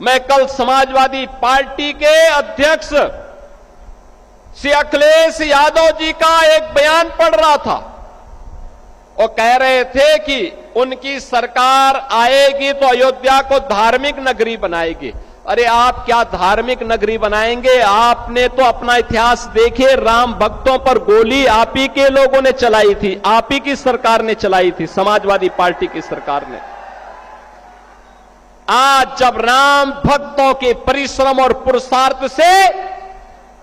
मैं कल समाजवादी पार्टी के अध्यक्ष श्री अखिलेश यादव जी का एक बयान पढ़ रहा था। वो कह रहे थे कि उनकी सरकार आएगी तो अयोध्या को धार्मिक नगरी बनाएगी। अरे आप क्या धार्मिक नगरी बनाएंगे? आपने तो अपना इतिहास देखे, राम भक्तों पर गोली आप ही के लोगों ने चलाई थी, आप ही की सरकार ने चलाई थी, समाजवादी पार्टी की सरकार ने। आज जब राम भक्तों के परिश्रम और पुरुषार्थ से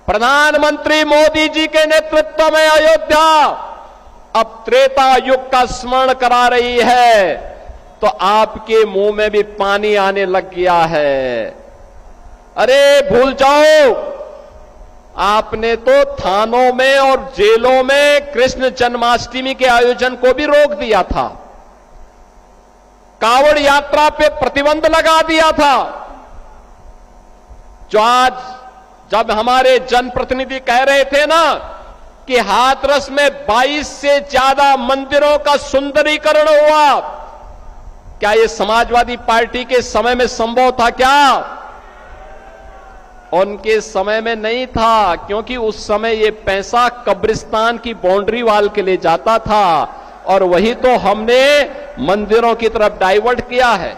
प्रधानमंत्री मोदी जी के नेतृत्व में अयोध्या अब त्रेता युग का स्मरण करा रही है, तो आपके मुंह में भी पानी आने लग गया है। अरे भूल जाओ, आपने तो थानों में और जेलों में कृष्ण जन्माष्टमी के आयोजन को भी रोक दिया था, कांवड़ यात्रा पे प्रतिबंध लगा दिया था। जो आज जब हमारे जनप्रतिनिधि कह रहे थे ना कि हाथरस में 22 से ज्यादा मंदिरों का सुंदरीकरण हुआ, क्या यह समाजवादी पार्टी के समय में संभव था? क्या उनके समय में नहीं था, क्योंकि उस समय यह पैसा कब्रिस्तान की बाउंड्री वाल के लिए जाता था और वही तो हमने मंदिरों की तरफ डाइवर्ट किया है।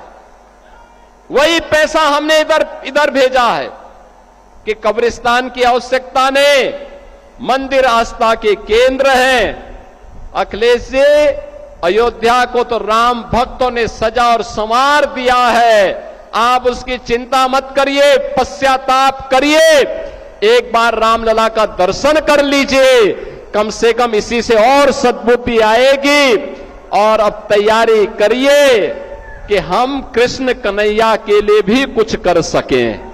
वही पैसा हमने इधर भेजा है कि कब्रिस्तान की आवश्यकता नहीं, मंदिर आस्था के केंद्र हैं। अखिलेश जी, अयोध्या को तो राम भक्तों ने सजा और संवार दिया है, आप उसकी चिंता मत करिए, पश्चाताप करिए, एक बार रामलला का दर्शन कर लीजिए, कम से कम इसी से और सद्बुद्धि आएगी। और अब तैयारी करिए कि हम कृष्ण कन्हैया के लिए भी कुछ कर सकें।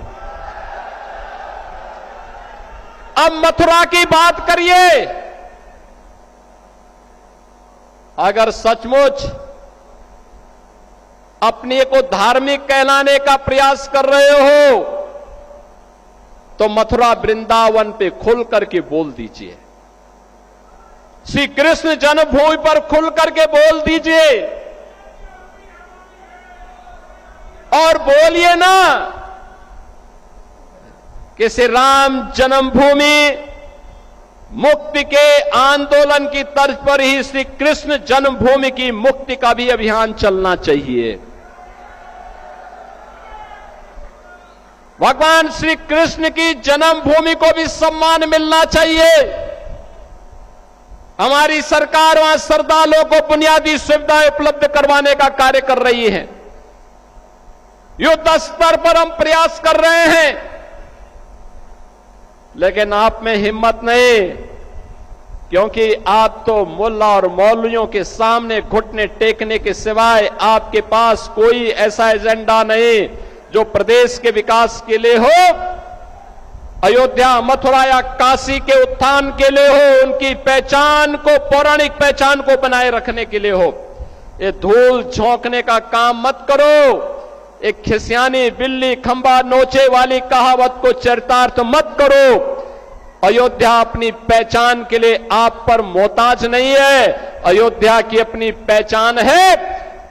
अब मथुरा की बात करिए। अगर सचमुच अपने को धार्मिक कहलाने का प्रयास कर रहे हो तो मथुरा वृंदावन पे खुल करके बोल दीजिए, श्री कृष्ण जन्मभूमि पर खुल करके बोल दीजिए और बोलिए ना कि श्री राम जन्मभूमि मुक्ति के आंदोलन की तर्ज पर ही श्री कृष्ण जन्मभूमि की मुक्ति का भी अभियान चलना चाहिए। भगवान श्री कृष्ण की जन्मभूमि को भी सम्मान मिलना चाहिए। हमारी सरकार वहां श्रद्धालुओं को बुनियादी सुविधाएं उपलब्ध करवाने का कार्य कर रही है। युद्ध स्तर पर हम प्रयास कर रहे हैं, लेकिन आप में हिम्मत नहीं, क्योंकि आप तो मुल्ला और मौलवियों के सामने घुटने टेकने के सिवाय आपके पास कोई ऐसा एजेंडा नहीं जो प्रदेश के विकास के लिए हो, अयोध्या, मथुरा या काशी के उत्थान के लिए हो, उनकी पहचान को, पौराणिक पहचान को बनाए रखने के लिए हो। ये धूल झोंकने का काम मत करो। एक खिसियानी बिल्ली खंबा नोचे वाली कहावत को चरितार्थ मत करो। अयोध्या अपनी पहचान के लिए आप पर मोहताज नहीं है, अयोध्या की अपनी पहचान है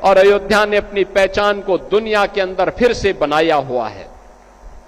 और अयोध्या ने अपनी पहचान को दुनिया के अंदर फिर से बनाया हुआ है।